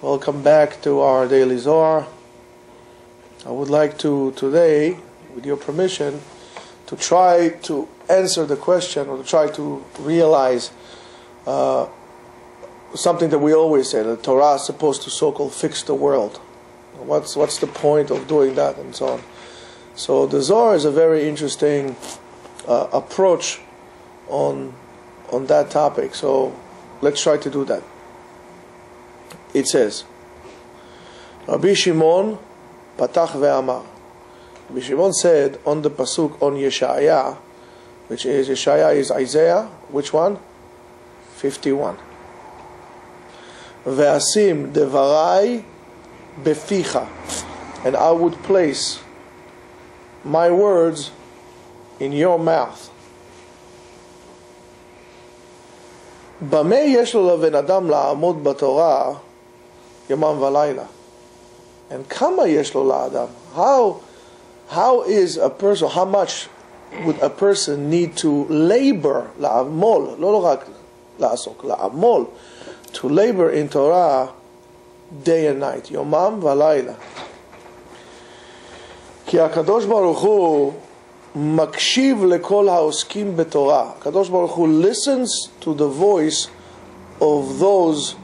Welcome back to our daily Zohar. I would like to today, with your permission, to try to answer the question, or to try to realize something that we always say, that Torah is supposed to so-called fix the world. What's the point of doing that, and so on. So the Zohar is a very interesting approach on that topic. So let's try to do that. It says, Rabbi Shimon patach ve'amar. Rabbi Shimon said on the pasuk on Yeshaya, which is Yeshaya is Isaiah, which one? 51. Ve'asim devarai beficha, and I would place my words in your mouth. Bamei yesh lo leven adam la'amod b'Torah yamam v'layla. And kama yesh lo la'adam. How is a person? How much would a person need to labor la'amol? Lo rak la'asok la'amol, to labor in Torah day and night, yomam v'layla. Ki HaKadosh Baruch Hu makshiv lekol haoskim b'Torah. HaKadosh Baruch Hu listens to the voice of those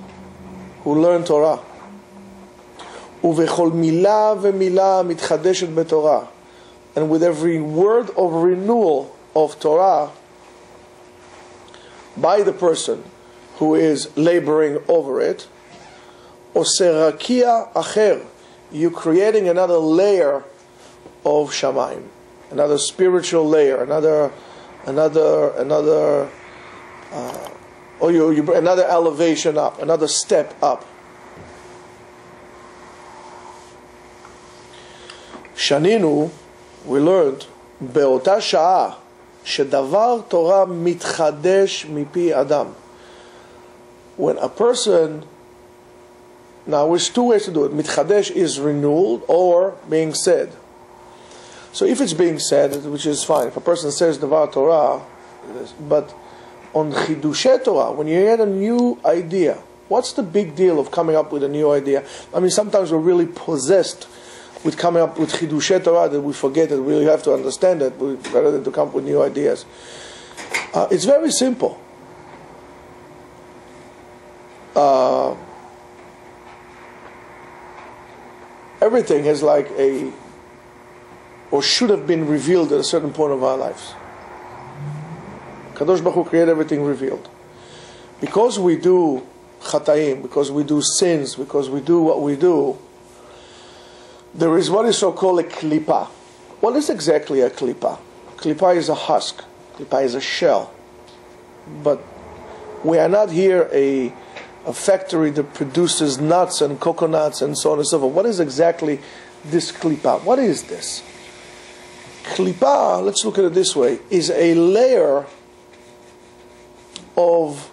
who learn Torah. Uvechol milah ve'milah mitchadeshet b'Torah. And with every word of renewal of Torah by the person who is laboring over it, oserakia acher, you're creating another layer of Shamayim, another spiritual layer, another elevation up, another step up. Shaninu, we learned, be'ota sha'a shedavar Torah mitchadesh mipi adam. When a person, now there's two ways to do it. Mitchadesh is renewed or being said. So if it's being said, which is fine, if a person says Davar Torah, but on Chidushe Torah, when you get a new idea, what's the big deal of coming up with a new idea? I mean, sometimes we're really possessed with coming up with Chidushe Torah that we forget that we really have to understand it rather than to come up with new ideas. It's very simple. Everything is like or should have been revealed at a certain point of our lives. Kadosh Baruch Hu created everything revealed. Because we do chataim, because we do sins, because we do what we do, there is what is so-called a klipa. What is exactly a klipa? Klipa is a husk. Klipa is a shell. But we are not here a factory that produces nuts and coconuts and so on and so forth. What is exactly this klipa? What is this? Klipa, let's look at it this way, is a layer of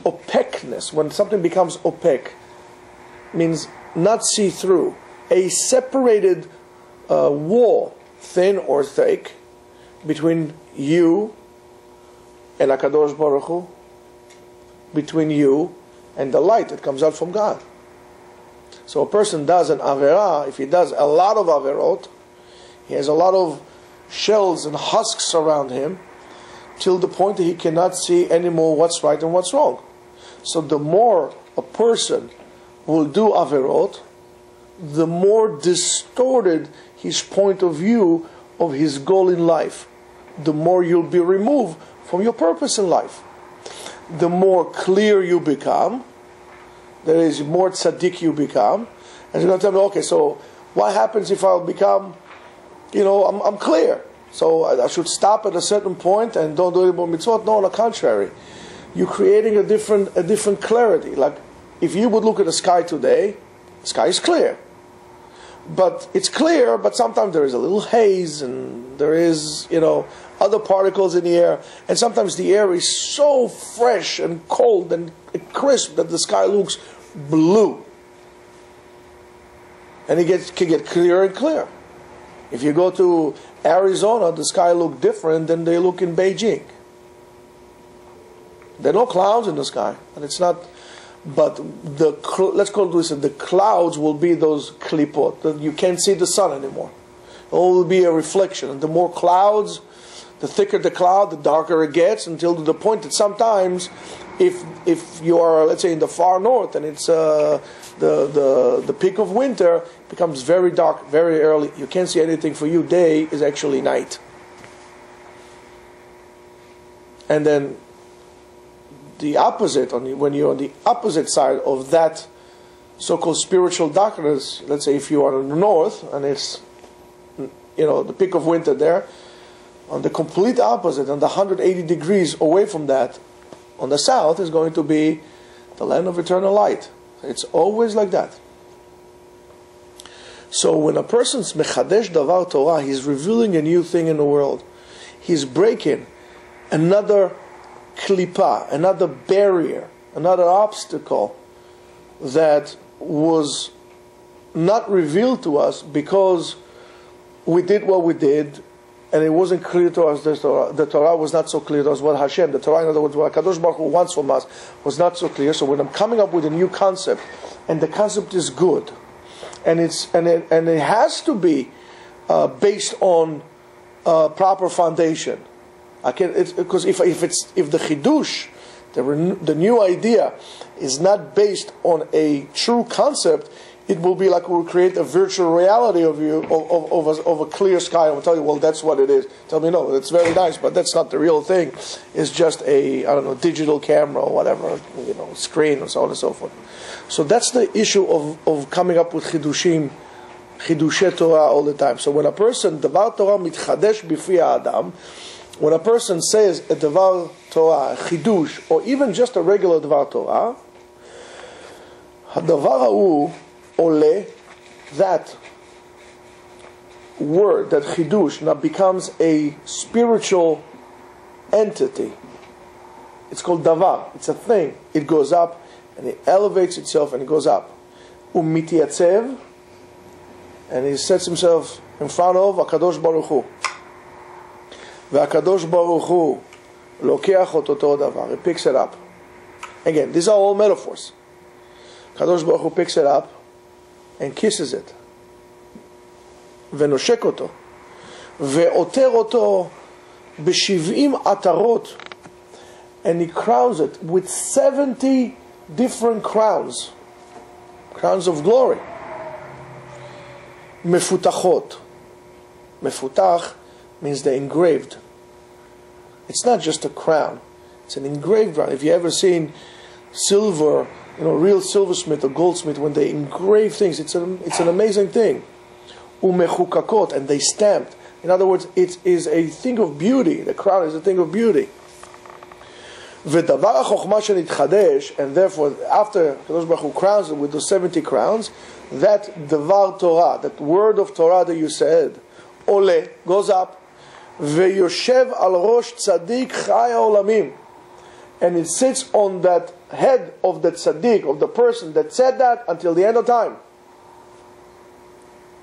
opaqueness. When something becomes opaque, means not see-through. A separated wall, thin or thick, between you and HaKadosh Baruch Hu, between you and the light that comes out from God. So a person does an averah, if he does a lot of averot, he has a lot of shells and husks around him, till the point that he cannot see anymore what's right and what's wrong. So the more a person will do averot, the more distorted his point of view of his goal in life. The more you'll be removed from your purpose in life. The more clear you become, that is, more tzaddik you become. And you're going to tell me, okay, so what happens if I'll become, I'm clear, so I should stop at a certain point and don't do any more mitzvot? No, on the contrary. You're creating a different clarity. Like, if you would look at the sky today, the sky is clear. But it's clear, but sometimes there is a little haze, and there is, other particles in the air, and sometimes the air is so fresh and cold and crisp that the sky looks blue. And it can get clearer and clearer. If you go to Arizona, the sky look different than they look in Beijing. There are no clouds in the sky, and it's not But let's call it this: the clouds will be those klipot. You can't see the sun anymore. It will be a reflection. And the more clouds, the thicker the cloud, the darker it gets, until to the point that sometimes, if you are, let's say, in the far north and it's the peak of winter, it becomes very dark very early. You can't see anything. For you, day is actually night. And then the opposite, when you're on the opposite side of that so-called spiritual darkness, let's say if you are in the north and it's, the peak of winter there, on the complete opposite, on the 180 degrees away from that, on the south is going to be the land of eternal light. It's always like that. So when a person's mechadesh davar Torah, he's revealing a new thing in the world. He's breaking another klipa, another barrier, another obstacle that was not revealed to us because we did what we did, and it wasn't clear to us. The Torah was not so clear to us. What Hashem, the Torah, in other words, what HaKadosh Baruch Hu wants from us, was not so clear. So when I'm coming up with a new concept, and the concept is good, and it has to be based on proper foundation. Because if the chidush, the new idea, is not based on a true concept, it will be like we'll create a virtual reality of a clear sky, and we'll tell you, well, that's what it is. Tell me, no, it's very nice, but that's not the real thing. It's just a, digital camera or whatever, screen or so on and so forth. So that's the issue of coming up with chidushei Torah all the time. So when a person, davar Torah mitchadesh b'fi ha'adam, when a person says a davar Torah, a chidush, or even just a regular davar Torah, hadavar ha'u ole, that word, that chidush, now becomes a spiritual entity. It's called davar. It's a thing. It goes up and it elevates itself and it goes up. Umitiyatzev, and he sets himself in front of HaKadosh Baruch Hu. VaHaKadosh Baruch Hu lokeach oto davar. He picks it up. Again, these are all metaphors. HaKadosh Baruch Hu picks it up and kisses it. ונושק אותו. ועוטר אותו ב70 עטרות. And he crowns it with 70 different crowns. Crowns of glory. מפותחות. מפותח means they're engraved. It's not just a crown. It's an engraved crown. If you ever seen silver, real silversmith or goldsmith, when they engrave things, it's an amazing thing. Umechukakot, and they stamped. In other words, it is a thing of beauty. The crown is a thing of beauty. V'davar ha'chokhmah shenitchadesh, and therefore, after Kadosh Baruch Hu crowns it with the 70 crowns, that davar Torah, that word of Torah that you said, ole, goes up, ve'yoshev al rosh tzadik chai ha'olamim, and it sits on that head of the tzaddik, of the person that said that, until the end of time.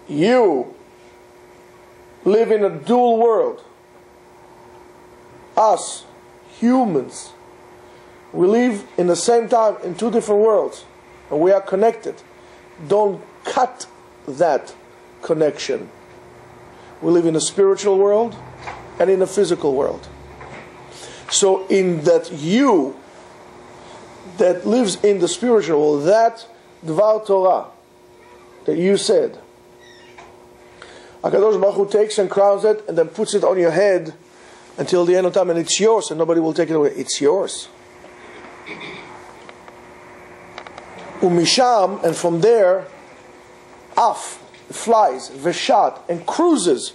You live in a dual world. Us, humans, we live in the same time in two different worlds, and we are connected. Don't cut that connection. We live in a spiritual world and in a physical world. So in that you that lives in the spiritual world, that Dvar Torah that you said, HaKadosh Baruch Hu takes and crowns it and then puts it on your head until the end of time, and it's yours and nobody will take it away. It's yours. Umisham, and from there, af, flies, veshat, and cruises,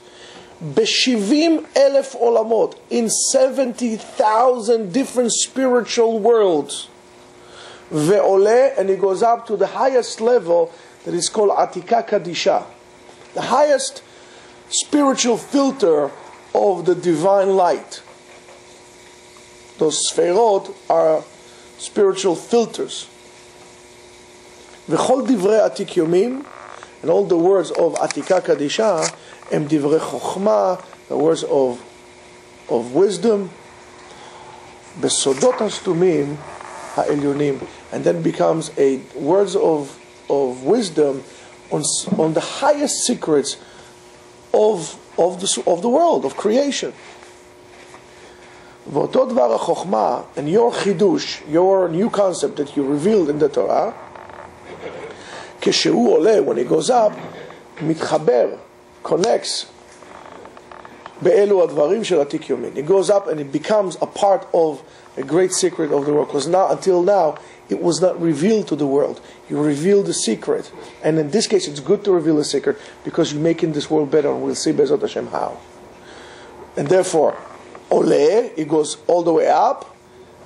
b'shivim elef olamot, in 70,000 different spiritual worlds. Ve'oleh, and he goes up to the highest level that is called Atika Kadisha, the highest spiritual filter of the divine light. Those sferot are spiritual filters. V'chol divrei atik yomim, and all the words of Atika Kadisha, em divrei chokhmah, the words of wisdom. Besodot hastumim, ha'elyonim, and then becomes a words of wisdom on the highest secrets of the world, of creation. ואותו דבר החוכמה, and your chidush, your new concept that you revealed in the Torah, כשהוא עולה, when he goes up, מתחבר, connects, באלו הדברים של עתיק יומין. It goes up and it becomes a part of a great secret of the world. Because now, until now, it was not revealed to the world. You reveal the secret. And in this case, it's good to reveal the secret because you're making this world better, and we'll see Be'ezrat Hashem how. And therefore, Oleh, it goes all the way up.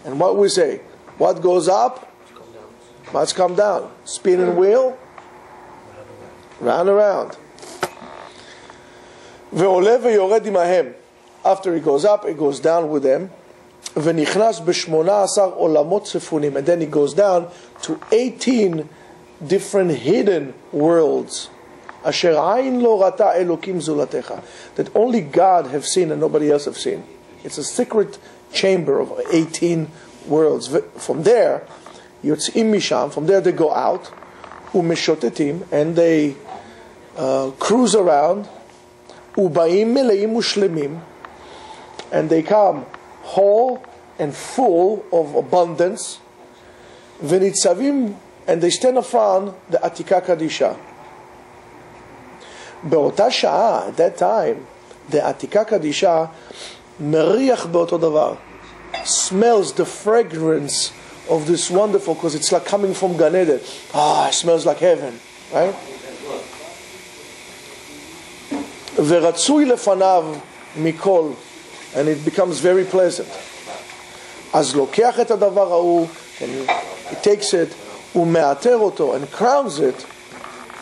And what we say? What goes up? Must come down. Spinning wheel, round and round. Ve'oleh ve'yored imahem. After it goes up, it goes down with them. ונכנס ב-18 עולמות צפונים, and then it goes down to 18 different hidden worlds. אשר עין לא ראתה אלוקים זולתך, that only God have seen and nobody else have seen. It's a secret chamber of 18 worlds. From there, יוצאים משם, from there they go out, ומשוטטים, and they cruise around, ובאים מלאים ושלמים, and they come whole and full of abundance, וניצבים, and they stand in front the עתיקה קדישה. באותה שעה, at that time, the עתיקה קדישה מריח באותו דבר, smells the fragrance of this wonderful, because it's like coming from Gan Eden. It smells like heaven, right? ורצוי לפניו מכל, and it becomes very pleasant. אז לוקח את הדבר ההוא, and he takes it, ומאתר אותו, and crowns it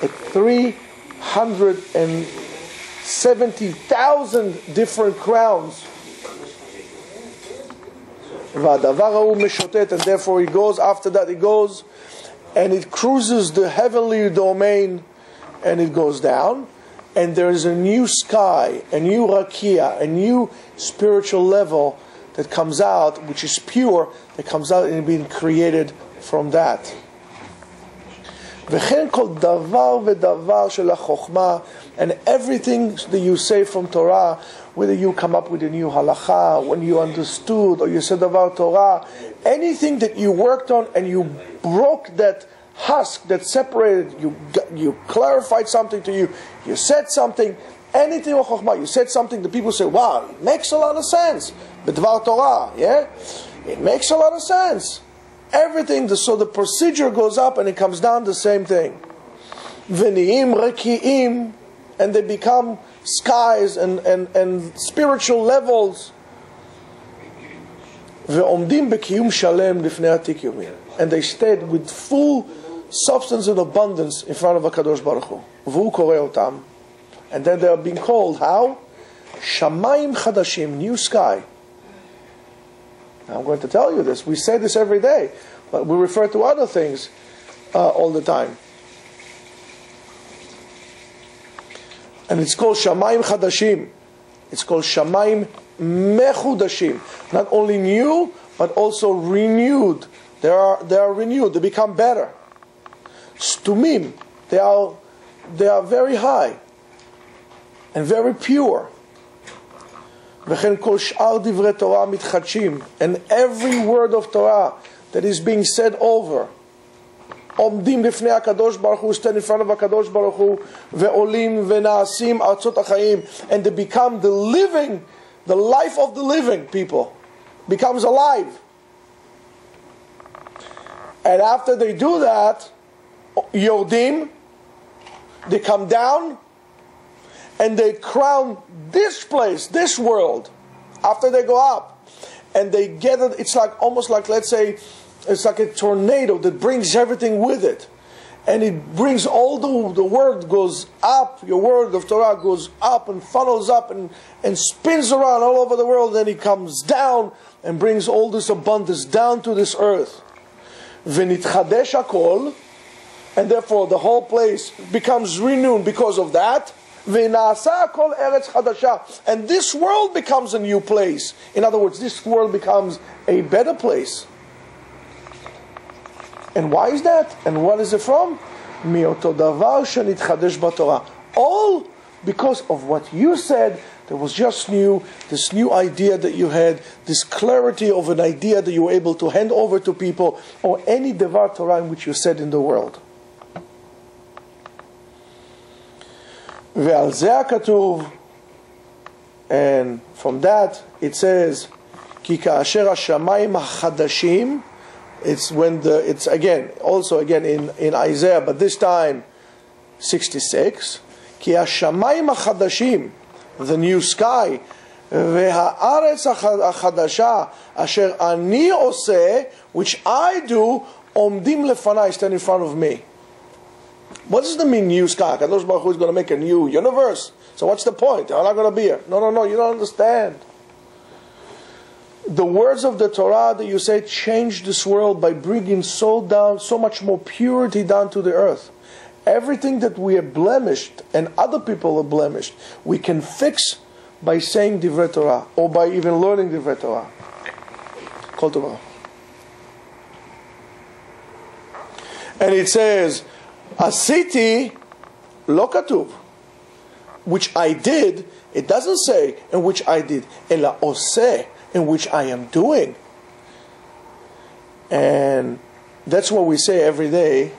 at 370,000 different crowns. והדבר ההוא משוטט, and therefore he goes, after that he goes, and it cruises the heavenly domain, and it goes down, and there is a new sky, a new rakia, a new spiritual level that comes out, which is pure, that comes out and being created from that. וכן כל דבר ודבר של החוכמה, and everything that you say from Torah, whether you come up with a new halacha, when you understood, or you said about Torah, anything that you worked on and you broke that husk that separated, you clarified something to you said something, anything of Chokhmah, you said something, the people say, wow, it makes a lot of sense. B'dvar Torah, yeah? It makes a lot of sense. Everything, so the procedure goes up and it comes down the same thing. V'ni'im reki'im, and they become skies and spiritual levels. Ve'omdim b'kiyum shalem lifnei atik yomin, and they stayed with full substance and abundance in front of HaKadosh Baruch Hu. V'hu koreh otam, and then they are being called, how? Shamayim chadashim, new sky. Now I'm going to tell you this. We say this every day, but we refer to other things all the time. And it's called Shamayim Chadashim. It's called Shamayim Mechudashim. Not only new, but also renewed. They are renewed. They become better. Stumim. They are very high and very pure. וכן כל שאר דברי תורה מתחדשים, and every word of Torah that is being said over, עומדים לפני הקדוש ברוך הוא, stand in front of הקדוש ברוך הוא, ועולים ונעשים ארצות החיים, and they become the living, the life of the living people, becomes alive. And after they do that, yordim, they come down, and they crown this place, this world, after they go up. And they gather, it's like almost like, let's say, it's like a tornado that brings everything with it. And it brings all the word goes up, your word of Torah goes up and funnels up and spins around all over the world. Then it comes down and brings all this abundance down to this earth. V'nitchadesh hakol, and therefore the whole place becomes renewed because of that. V'nasa kol eretz chadasha, and this world becomes a new place. In other words, this world becomes a better place. And why is that? And what is it from? מאותו דבר שנתחדש בתורה. All because of what you said, that was just new, this new idea that you had, this clarity of an idea that you were able to hand over to people, or any Devar Torah in which you said in the world. ועל זה הכתוב, and from that it says, כי כאשר השמיים החדשים, it's when it's again, also again in Isaiah, but this time 66, כי השמיים החדשים, the new sky, והארץ החדשה, אשר אני עושה, which I do, עומדים לפניי, stand in front of me. What does it mean, new sky? Kadosh Baruch Hu is going to make a new universe. So what's the point? I'm not going to be here. No, you don't understand. The words of the Torah that you say change this world by bringing so much more purity down to the earth. Everything that we are blemished and other people are blemished, we can fix by saying Divrei Torah or by even learning Divrei Torah. Kol Tova. And it says, Asiti lo katuv, which I did. It doesn't say in which I did. Ela oseh, in which I am doing. And that's what we say every day.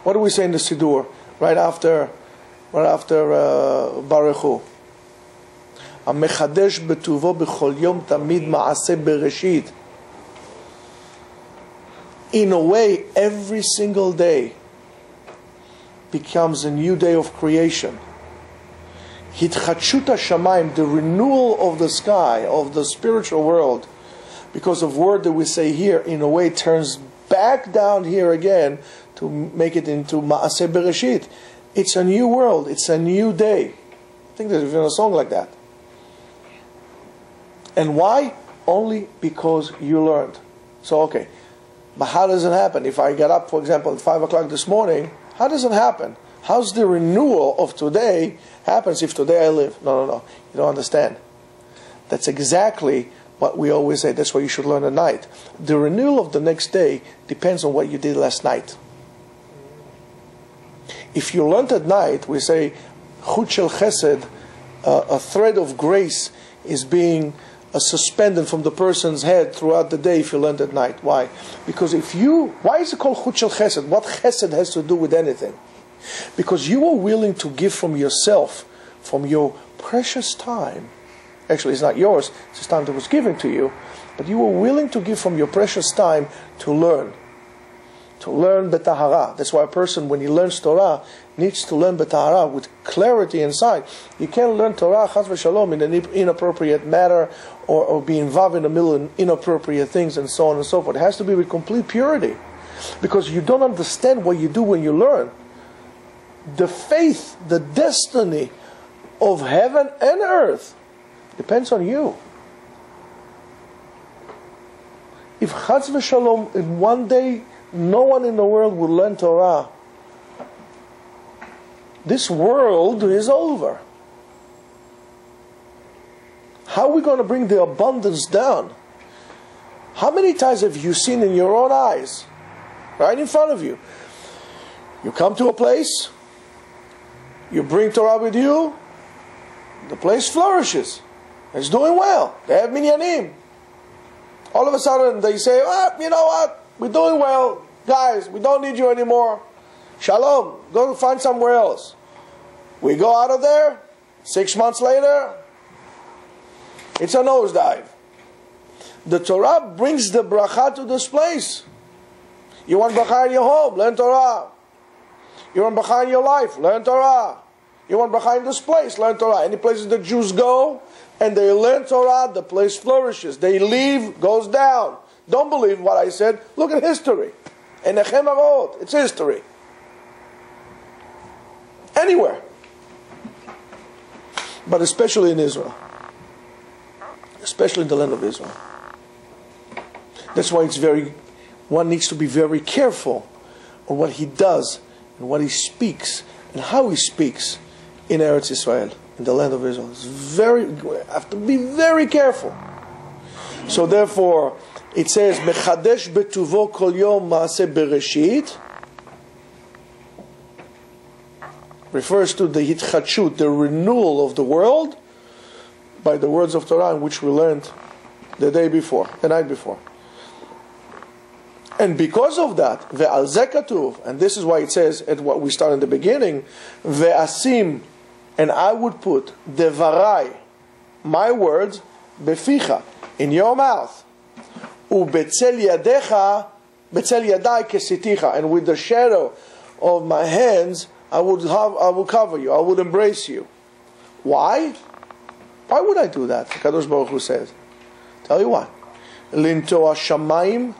What do we say in the Siddur? Right after Baruch Hu. המחדש בטובו בכל יום תמיד מעשה בראשית. In a way, every single day becomes a new day of creation. Hitchachut HaShamayim, the renewal of the sky, of the spiritual world, because of word that we say here, in a way turns back down here again to make it into Ma'aseh Bereshit. It's a new world, it's a new day. I think there's even a song like that. And why? Only because you learned. So okay, but how does it happen? If I get up, for example, at 5 o'clock this morning, how does it happen? How's the renewal of today happens if today I live? No. You don't understand. That's exactly what we always say. That's why you should learn at night. The renewal of the next day depends on what you did last night. If you learned at night, we say, Chut shel Chesed, a thread of grace is being suspended from the person's head throughout the day if you learned at night. Why? Because why is it called Chut shel Chesed? What Chesed has to do with anything? Because you are willing to give from yourself, from your precious time. Actually, it's not yours, it's time that was given to you. But you are willing to give from your precious time to learn. To learn betahara. That's why a person, when he learns Torah, needs to learn betahara with clarity inside. You can't learn Torah, chas v'shalom, in an inappropriate manner, or be involved in a million inappropriate things, and so on and so forth. It has to be with complete purity. Because you don't understand what you do when you learn. The faith, the destiny of heaven and earth depends on you. If chas v'shalom, in one day, no one in the world will learn Torah, this world is over. How are we going to bring the abundance down? How many times have you seen in your own eyes, right in front of you? You come to a place, you bring Torah with you, the place flourishes. It's doing well. They have minyanim. All of a sudden they say, you know what? We're doing well. Guys, we don't need you anymore. Shalom. Go find somewhere else. We go out of there. 6 months later, it's a nosedive. The Torah brings the bracha to this place. You want bracha in your home? Learn Torah. You want bracha in your life? Learn Torah. You want bracha in this place? Learn Torah. Any places the Jews go and they learn Torah, the place flourishes. They leave, goes down. Don't believe what I said. Look at history. In Nechem Arot, it's history. Anywhere. But especially in Israel. Especially in the land of Israel. That's why one needs to be very careful on what he does and what he speaks and how he speaks in Eretz Israel, in the land of Israel. You have to be very careful. So therefore, it says, Mechadesh betuvo kol yom maaseh bereshit, refers to the hitchachut, the renewal of the world, by the words of Torah, which we learned the night before. And because of that, ve'al zeh katuv, and this is why it says at what we start in the beginning, ve'asim, and I would put devarai, my words, beficha, in your mouth, ubetzel yadecha, betzel yadai kesiticha, and with the shadow of my hands, I will cover you, I would embrace you. Why? Why would I do that? Kadosh Baruch Hu says. Tell you why. Linto hashamayim,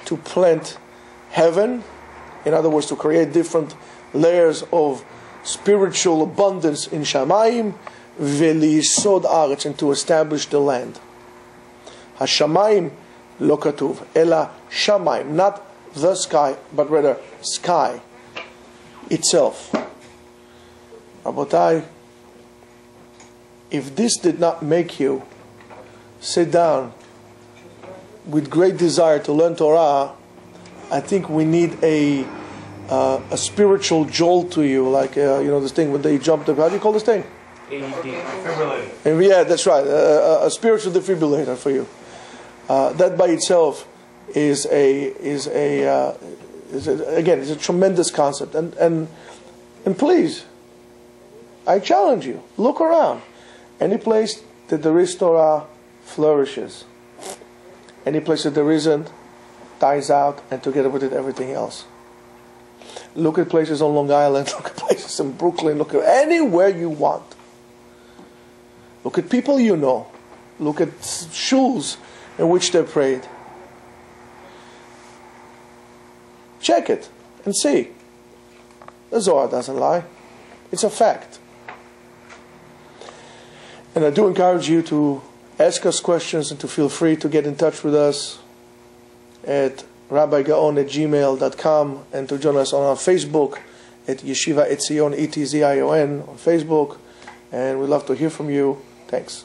to plant heaven, in other words, to create different layers of spiritual abundance in Shamayim, ve'lisod aretz, and to establish the land. Hashamayim lo katuv, ela shamayim, not the sky, but rather sky itself. Rabotai, if this did not make you sit down with great desire to learn Torah, I think we need a spiritual jolt to you, like this thing when they jumped up. How do you call this thing? AED, defibrillator. And yeah, that's right. A spiritual defibrillator for you. That by itself is a tremendous concept. And please, I challenge you. Look around. Any place that there is Torah flourishes. Any place that there isn't dies out, and together with it everything else. Look at places on Long Island, look at places in Brooklyn, look at anywhere you want. Look at people you know. Look at shuls in which they prayed. Check it and see. The Zohar doesn't lie. It's a fact. And I do encourage you to ask us questions and to feel free to get in touch with us at rabbigaon@gmail.com, and to join us on our Facebook at Yeshiva Etzion, Etzion on Facebook. And we'd love to hear from you. Thanks.